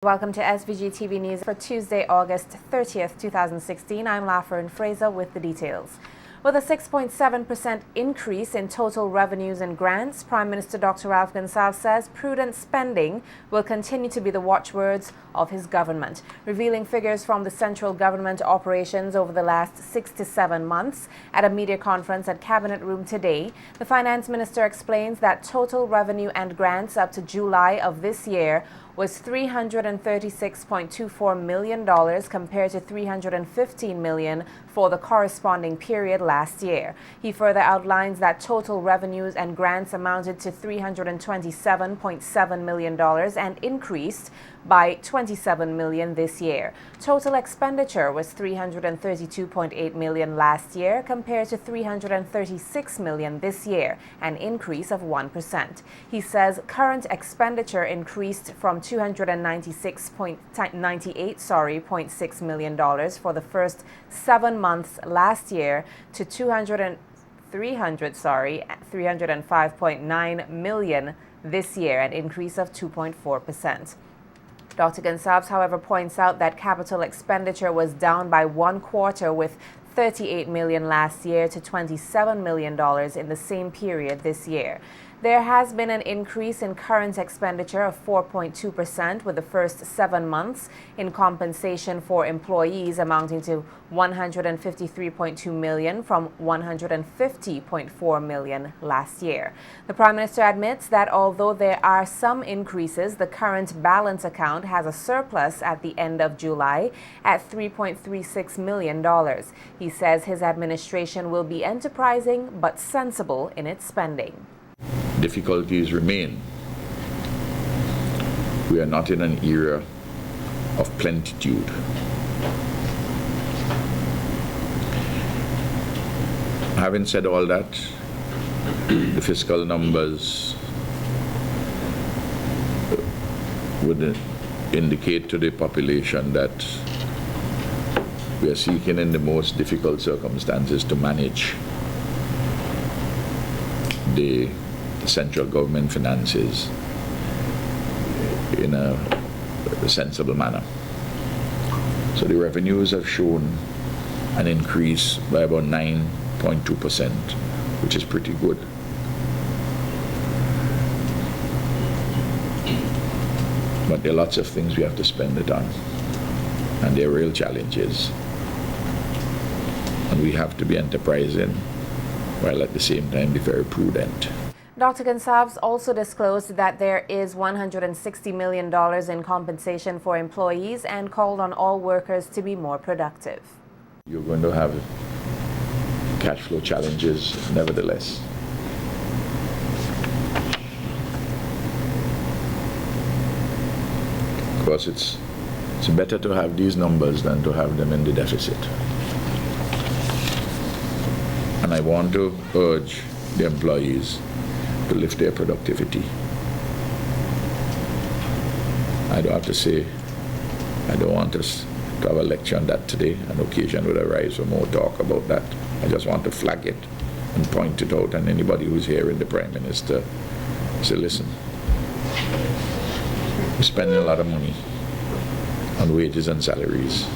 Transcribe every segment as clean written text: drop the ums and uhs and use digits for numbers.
Welcome to SVG-TV News for Tuesday, August 30th, 2016. I'm Lafern Fraser with the details. With a 6.7% increase in total revenues and grants, Prime Minister Dr. Ralph Gonsalves says prudent spending will continue to be the watchwords of his government. Revealing figures from the central government operations over the last 6 to 7 months at a media conference at Cabinet Room today, the Finance Minister explains that total revenue and grants up to July of this year was $336.24 million compared to $315 million for the corresponding period last year. He further outlines that total revenues and grants amounted to $327.7 million and increased by $27 million this year. Total expenditure was $332.8 million last year compared to $336 million this year, an increase of 1%. He says current expenditure increased from $296.6 million for the first 7 months last year to $305.9 million this year, an increase of 2.4%. Dr. Gonsalves, however, points out that capital expenditure was down by 1/4, with $38 million last year to $27 million in the same period this year. There has been an increase in current expenditure of 4.2% with the first 7 months in compensation for employees amounting to $153.2 million from $150.4 million last year. The Prime Minister admits that although there are some increases, the current balance account has a surplus at the end of July at $3.36 million. He says his administration will be enterprising but sensible in its spending. Difficulties remain. We are not in an era of plenitude. Having said all that, the fiscal numbers would indicate to the population that we are seeking in the most difficult circumstances to manage the central government finances in a sensible manner. So the revenues have shown an increase by about 9.2%, which is pretty good. But there are lots of things we have to spend it on, and there are real challenges. And we have to be enterprising while at the same time be very prudent. Dr. Gonsalves also disclosed that there is $160 million in compensation for employees and called on all workers to be more productive. You're going to have cash flow challenges nevertheless. Of course, it's better to have these numbers than to have them in the deficit. And I want to urge the employees to lift their productivity. I don't have to say, I don't want us to have a lecture on that today. An occasion will arise for more talk about that. I just want to flag it and point it out, and anybody who's hearing the Prime Minister say, listen, we're spending a lot of money on wages and salaries.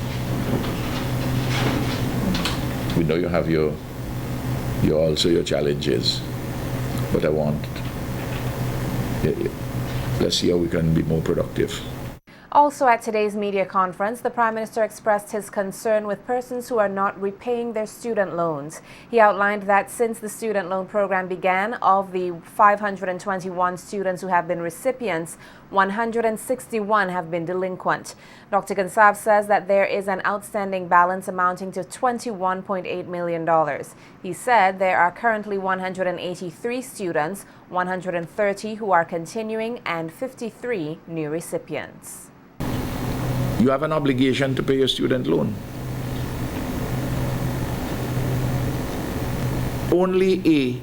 We know you have your challenges, but let's see how we can be more productive. Also at today's media conference, the Prime Minister expressed his concern with persons who are not repaying their student loans. He outlined that since the student loan program began, of the 521 students who have been recipients, 161 have been delinquent. Dr. Gonsalves says that there is an outstanding balance amounting to $21.8 million. He said there are currently 183 students, 130 who are continuing, and 53 new recipients. You have an obligation to pay your student loan. Only a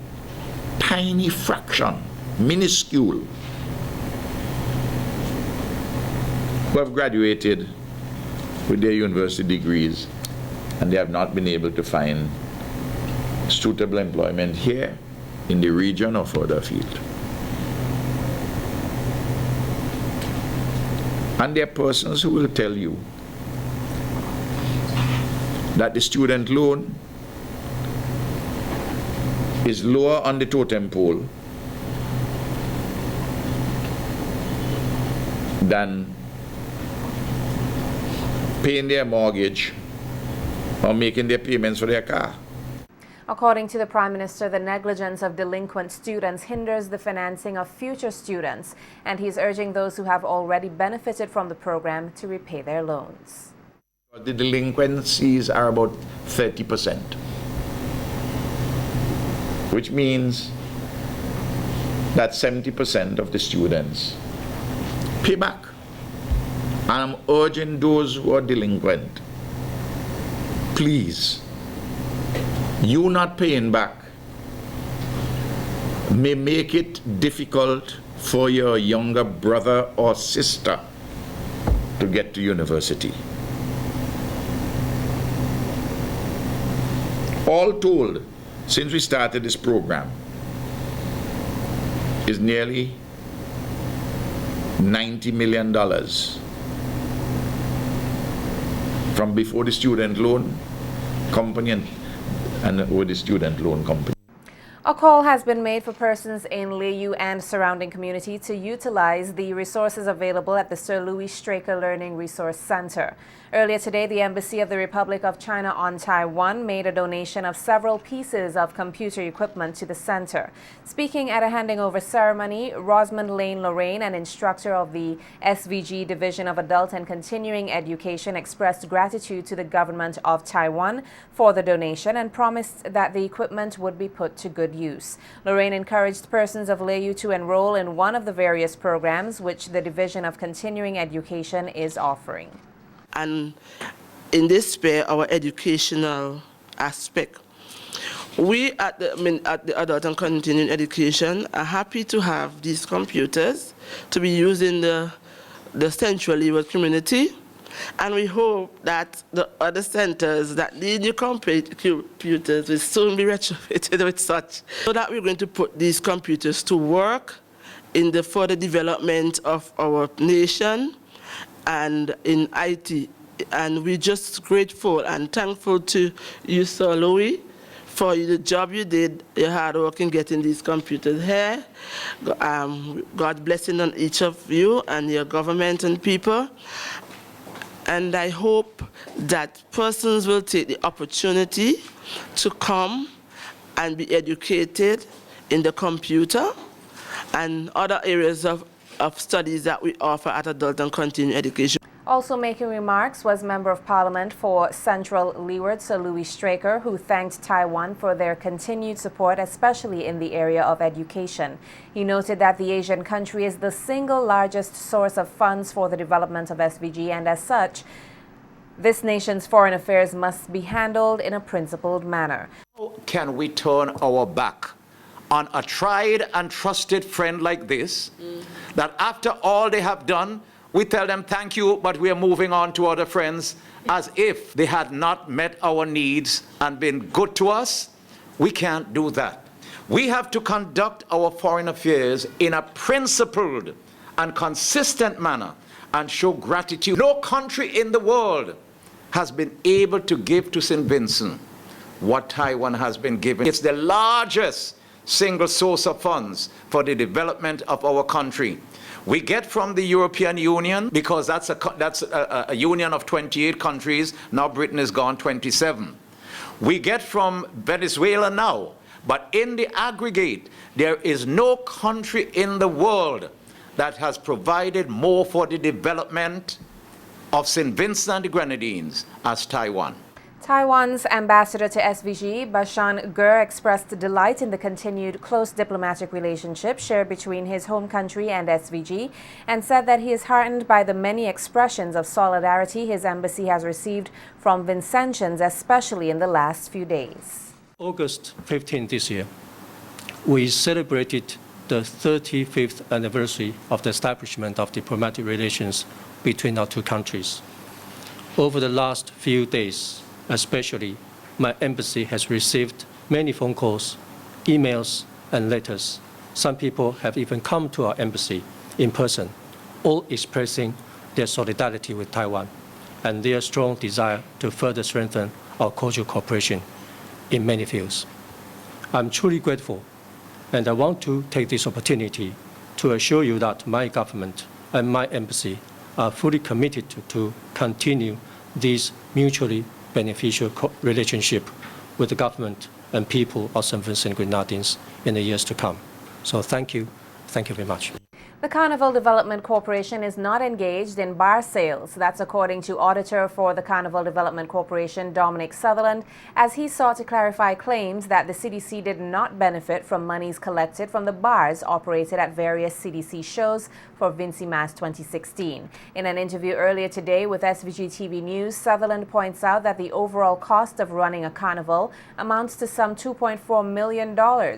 tiny fraction, minuscule, who have graduated with their university degrees and they have not been able to find suitable employment here in the region or further afield. And there are persons who will tell you that the student loan is lower on the totem pole than paying their mortgage or making their payments for their car. According to the Prime Minister, the negligence of delinquent students hinders the financing of future students, and he's urging those who have already benefited from the program to repay their loans. The delinquencies are about 30%, which means that 70% of the students pay back. And I'm urging those who are delinquent, please, you not paying back may make it difficult for your younger brother or sister to get to university. All told, since we started this program, is nearly $90 million from before the student loan company and with the student loan company. A call has been made for persons in Layu and surrounding community to utilize the resources available at the Sir Louis Straker Learning Resource Center. Earlier today, the Embassy of the Republic of China on Taiwan made a donation of several pieces of computer equipment to the center. Speaking at a handing over ceremony, Rosamond Lane Lorraine, an instructor of the SVG Division of Adult and Continuing Education, expressed gratitude to the government of Taiwan for the donation and promised that the equipment would be put to good use. Lorraine encouraged persons of Layu to enroll in one of the various programs which the Division of Continuing Education is offering. And in this sphere, our educational aspect. We at the Adult and Continuing Education are happy to have these computers to be used in the Central Leeward community, and we hope that the other centers that need new computers will soon be retrofitted with such, so that we're going to put these computers to work in the further development of our nation and in IT. And we're just grateful and thankful to you, Sir Louis, for the job you did, your hard work in getting these computers here. God blessing on each of you and your government and people. And I hope that persons will take the opportunity to come and be educated in the computer and other areas of studies that we offer at Adult and Continuing Education. Also making remarks was Member of Parliament for Central Leeward, Sir Louis Straker, who thanked Taiwan for their continued support, especially in the area of education. He noted that the Asian country is the single largest source of funds for the development of SVG, and as such, this nation's foreign affairs must be handled in a principled manner. How can we turn our back on a tried and trusted friend like this, that after all they have done, we tell them thank you, but we are moving on to other friends, as if they had not met our needs and been good to us? We can't do that. We have to conduct our foreign affairs in a principled and consistent manner and show gratitude. No country in the world has been able to give to St. Vincent what Taiwan has been given. It's the largest single source of funds for the development of our country. We get from the European Union, because that's a union of 28 countries. Now Britain is gone, 27. We get from Venezuela now, but in the aggregate, there is no country in the world that has provided more for the development of St. Vincent and the Grenadines as Taiwan. Taiwan's ambassador to SVG, Bashan Ger, expressed delight in the continued close diplomatic relationship shared between his home country and SVG, and said that he is heartened by the many expressions of solidarity his embassy has received from Vincentians, especially in the last few days. August 15 this year, we celebrated the 35th anniversary of the establishment of diplomatic relations between our two countries. Over the last few days, especially, my embassy has received many phone calls, emails, and letters. Some people have even come to our embassy in person, all expressing their solidarity with Taiwan and their strong desire to further strengthen our cultural cooperation in many fields. I'm truly grateful, and I want to take this opportunity to assure you that my government and my embassy are fully committed to continue this mutually beneficial relationship with the government and people of St. Vincent and Grenadines in the years to come. So thank you very much. The Carnival Development Corporation is not engaged in bar sales. That's according to Auditor for the Carnival Development Corporation, Dominic Sutherland, as he sought to clarify claims that the CDC did not benefit from monies collected from the bars operated at various CDC shows for Vincy Mas 2016. In an interview earlier today with SVG-TV News, Sutherland points out that the overall cost of running a carnival amounts to some $2.4 million,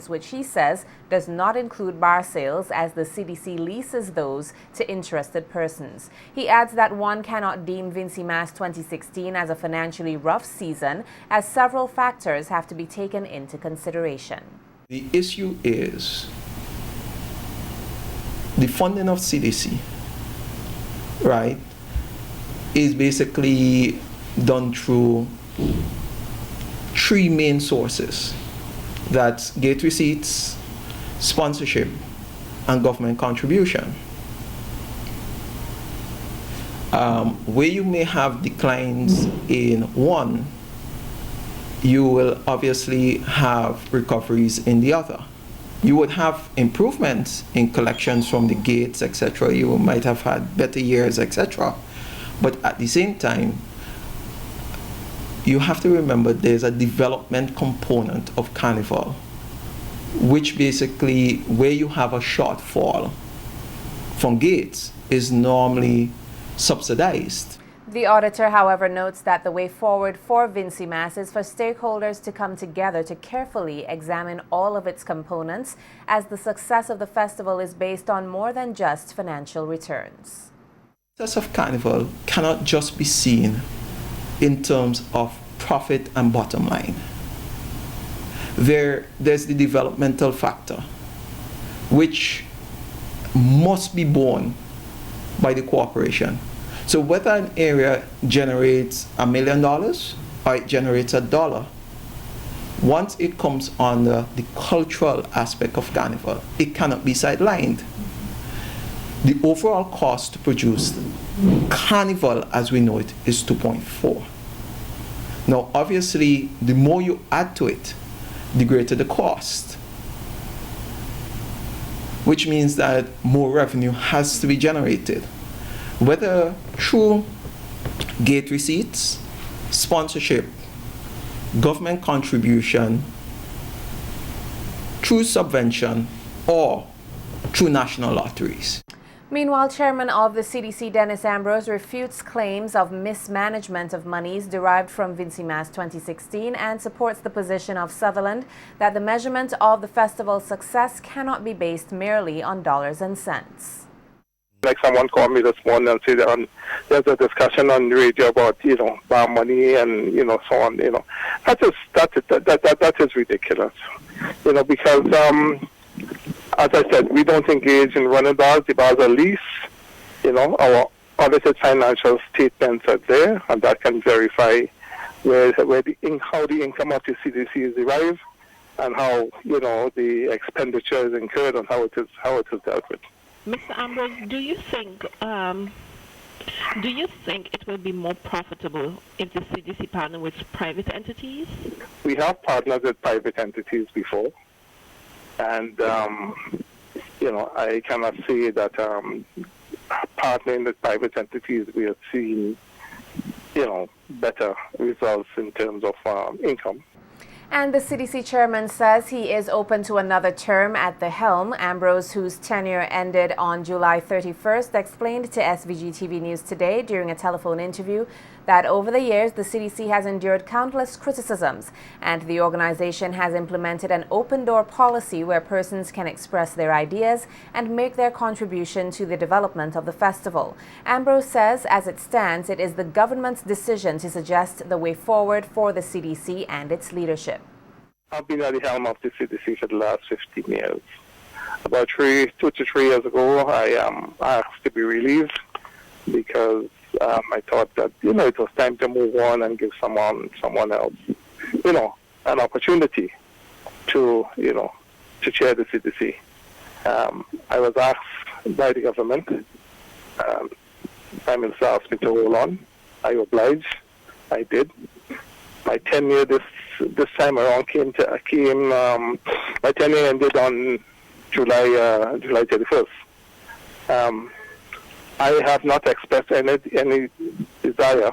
which he says does not include bar sales, as the CDC leases those to interested persons. He adds that one cannot deem Vincy Mas 2016 as a financially rough season, as several factors have to be taken into consideration. The issue is the funding of CDC, right, is basically done through three main sources. That's gate receipts, sponsorship, and government contribution. Where you may have declines in one, you will obviously have recoveries in the other. You would have improvements in collections from the gates, etc. You might have had better years, etc. But at the same time, you have to remember there's a development component of Carnival, which basically, where you have a shortfall from gates, is normally subsidized. The auditor, however, notes that the way forward for Vincy Mas is for stakeholders to come together to carefully examine all of its components, as the success of the festival is based on more than just financial returns. The success of Carnival cannot just be seen in terms of profit and bottom line. There's the developmental factor, which must be borne by the corporation. So whether an area generates $1 million or it generates $1, once it comes under the cultural aspect of Carnival, it cannot be sidelined. The overall cost to produce Carnival as we know it is 2.4. Now obviously, the more you add to it, the greater the cost, which means that more revenue has to be generated, whether through gate receipts, sponsorship, government contribution, through subvention, or through national lotteries. Meanwhile, Chairman of the CDC, Dennis Ambrose, refutes claims of mismanagement of monies derived from Vincy Mas 2016 and supports the position of Sutherland that the measurement of the festival's success cannot be based merely on dollars and cents. Like someone called me this morning and said there's a discussion on the radio about, bar money and, so on, that is ridiculous, because, as I said, we don't engage in running bars. The bars are leased. Our audited financial statements are there, and that can verify how the income of the CDC is derived, and how the expenditure is incurred, and how it is dealt with. Mr. Ambrose, do you think it will be more profitable if the CDC partner with private entities? We have partnered with private entities before. And, I cannot say that partnering with private entities, we have seen, better results in terms of income. And the CDC chairman says he is open to another term at the helm. Ambrose, whose tenure ended on July 31st, explained to SVG-TV News today during a telephone interview that over the years the CDC has endured countless criticisms, and the organization has implemented an open-door policy where persons can express their ideas and make their contribution to the development of the festival. Ambrose says, as it stands, it is the government's decision to suggest the way forward for the CDC and its leadership. I've been at the helm of the CDC for the last 15 years. About 2 to 3 years ago, I asked to be relieved because I thought that, it was time to move on and give someone else, an opportunity to, to chair the CDC. I was asked by the government, Prime Minister asked me to hold on. I obliged. I did. My tenure this time around my tenure ended on July 31st. I have not expressed any desire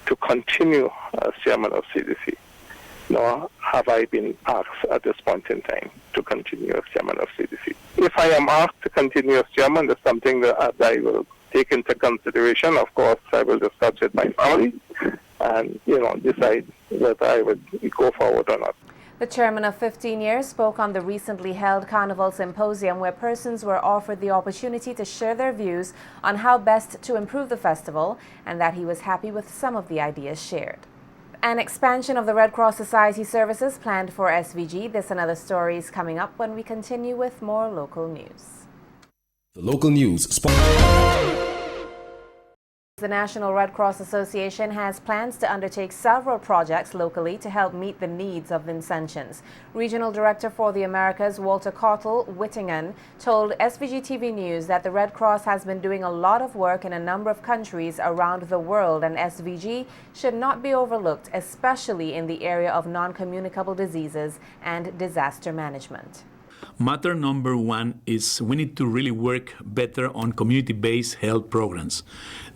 to continue as chairman of CDC, nor have I been asked at this point in time to continue as chairman of CDC. If I am asked to continue as chairman, that's something that I will take into consideration. Of course, I will discuss with my family and, decide whether I would go forward or not. The chairman of 15 Years spoke on the recently held Carnival Symposium, where persons were offered the opportunity to share their views on how best to improve the festival, and that he was happy with some of the ideas shared. An expansion of the Red Cross Society services planned for SVG. This and other stories coming up when we continue with more local news. The local news. The National Red Cross Association has plans to undertake several projects locally to help meet the needs of Vincentians. Regional Director for the Americas, Walter Cottle-Whittingham, told SVG-TV News that the Red Cross has been doing a lot of work in a number of countries around the world, and SVG should not be overlooked, especially in the area of non-communicable diseases and disaster management. Matter number one is we need to really work better on community-based health programs,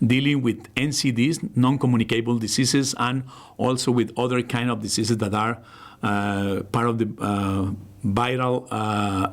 dealing with NCDs, non-communicable diseases, and also with other kind of diseases that are part of the viral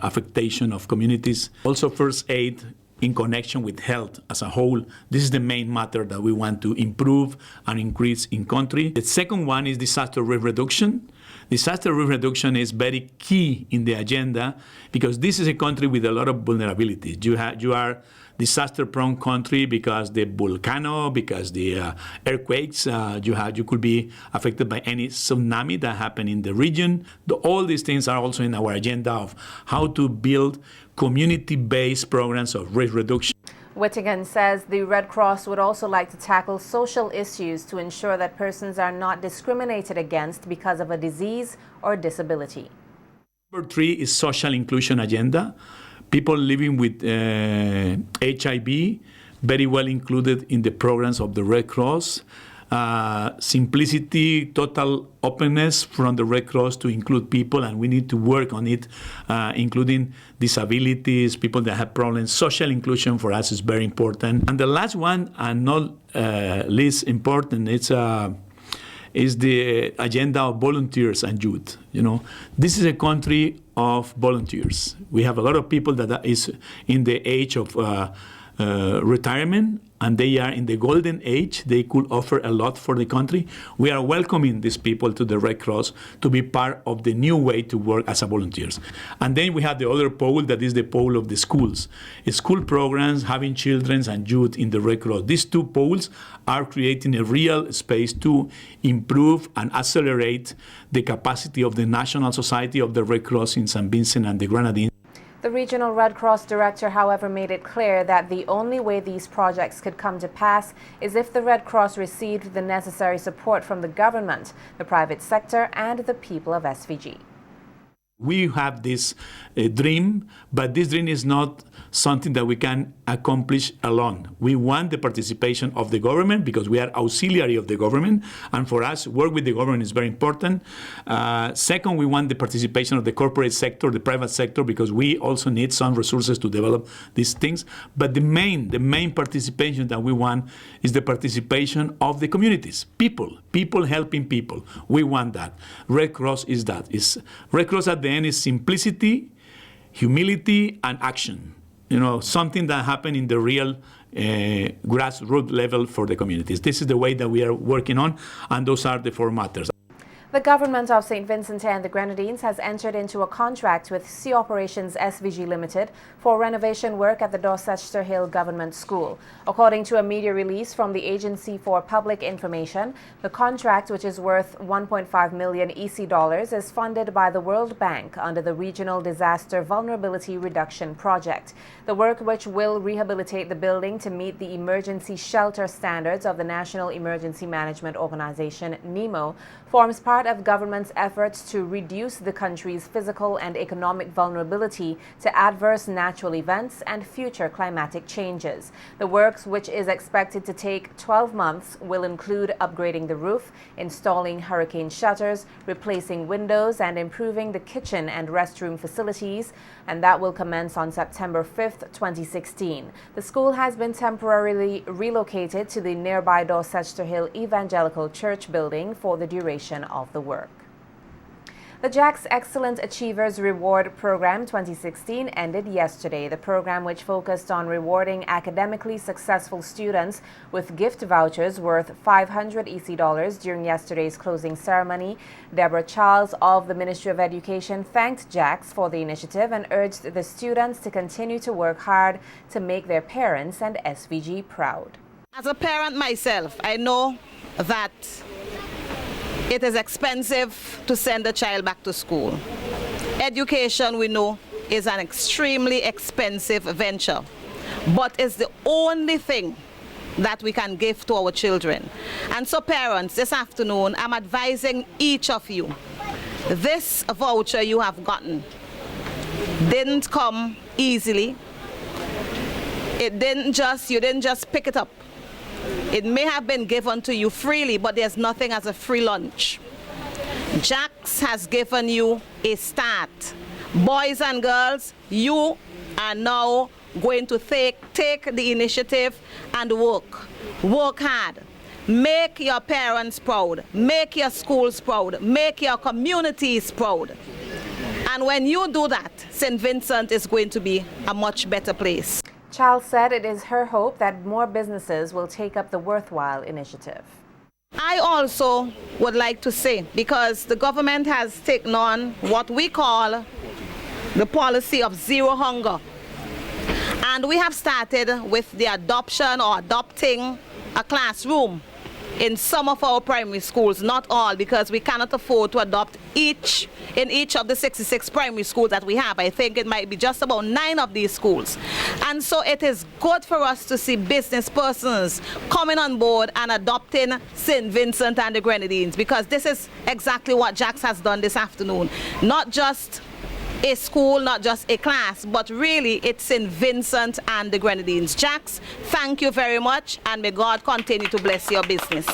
affectation of communities. Also first aid in connection with health as a whole. This is the main matter that we want to improve and increase in country. The second one is disaster risk reduction. Disaster risk reduction is very key in the agenda because this is a country with a lot of vulnerabilities. You are disaster-prone country because the volcano, because the earthquakes. You could be affected by any tsunami that happen in the region. All these things are also in our agenda of how to build community-based programs of risk reduction. Whittingham says the Red Cross would also like to tackle social issues to ensure that persons are not discriminated against because of a disease or disability. Number three is social inclusion agenda. People living with HIV, very well included in the programs of the Red Cross. Simplicity, total openness from the Red Cross to include people, and we need to work on it, including disabilities, people that have problems. Social inclusion for us is very important. And the last one, and not least important, is the agenda of volunteers and youth. This is a country of volunteers. We have a lot of people that is in the age of retirement, and they are in the golden age. They could offer a lot for the country. We are welcoming these people to the Red Cross to be part of the new way to work as a volunteers. And then we have the other pole, that is the pole of the schools. School programs, having children and youth in the Red Cross. These two poles are creating a real space to improve and accelerate the capacity of the National Society of the Red Cross in St. Vincent and the Grenadines. The Regional Red Cross Director, however, made it clear that the only way these projects could come to pass is if the Red Cross received the necessary support from the government, the private sector, and the people of SVG. We have this dream, but this dream is not something that we can accomplish alone. We want the participation of the government because we are auxiliary of the government, and for us, work with the government is very important. Second, we want the participation of the corporate sector, the private sector, because we also need some resources to develop these things. But the main participation that we want is the participation of the communities, people helping people. We want that. Red Cross is that. Red Cross at the end is simplicity, humility, and action. Something that happened in the real grassroots level for the communities. This is the way that we are working on, and those are the four matters. The government of St. Vincent and the Grenadines has entered into a contract with Sea Operations SVG Limited for renovation work at the Dorchester Hill Government School. According to a media release from the Agency for Public Information, the contract, which is worth 1.5 million EC dollars, is funded by the World Bank under the Regional Disaster Vulnerability Reduction Project. The work, which will rehabilitate the building to meet the emergency shelter standards of the National Emergency Management Organization, NEMO, forms part of government's efforts to reduce the country's physical and economic vulnerability to adverse natural events and future climatic changes. The works, which is expected to take 12 months, will include upgrading the roof, installing hurricane shutters, replacing windows, and improving the kitchen and restroom facilities, and that will commence on September 5th, 2016. The school has been temporarily relocated to the nearby Dorchester Hill Evangelical Church building for the duration of the work. The JAC's Excellent Achievers Reward Program 2016 ended yesterday. The program, which focused on rewarding academically successful students with gift vouchers worth 500 EC dollars during yesterday's closing ceremony. Deborah Charles of the Ministry of Education thanked JACs for the initiative and urged the students to continue to work hard to make their parents and SVG proud. As a parent myself, I know that it is expensive to send a child back to school. Education, we know, is an extremely expensive venture, but it's the only thing that we can give to our children. And so parents, this afternoon, I'm advising each of you, this voucher you have gotten didn't come easily. You didn't just pick it up. It may have been given to you freely, but there's nothing as a free lunch. JACS has given you a start. Boys and girls, you are now going to take the initiative and work hard. Make your parents proud, make your schools proud, make your communities proud. And when you do that, St. Vincent is going to be a much better place. Charles said it is her hope that more businesses will take up the worthwhile initiative. I also would like to say, because the government has taken on what we call the policy of zero hunger, and we have started with the adopting a classroom in some of our primary schools, not all, because we cannot afford to adopt in each of the 66 primary schools that we have. I think it might be just about 9 of these schools. And so it is good for us to see business persons coming on board and adopting St. Vincent and the Grenadines, because this is exactly what JACS has done this afternoon. Not just a school, not just a class, but really it's St. Vincent and the Grenadines. JACS, thank you very much, and may God continue to bless your business.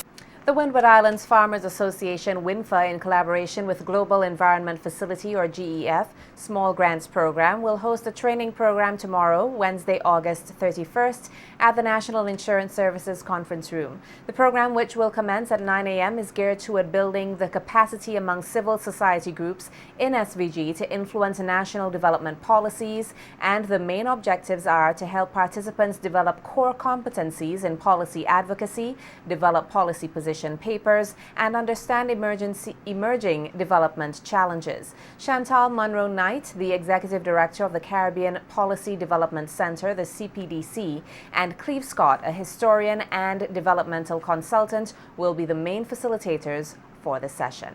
The Windward Islands Farmers Association, WINFA, in collaboration with Global Environment Facility, or GEF, Small Grants Program, will host a training program tomorrow, Wednesday, August 31st, at the National Insurance Services Conference Room. The program, which will commence at 9 a.m., is geared toward building the capacity among civil society groups in SVG to influence national development policies, and the main objectives are to help participants develop core competencies in policy advocacy, develop policy positions, papers, and understand emerging development challenges. Chantal Monroe Knight, the Executive Director of the Caribbean Policy Development Center, the CPDC, and Cleve Scott, a historian and developmental consultant, will be the main facilitators for the session.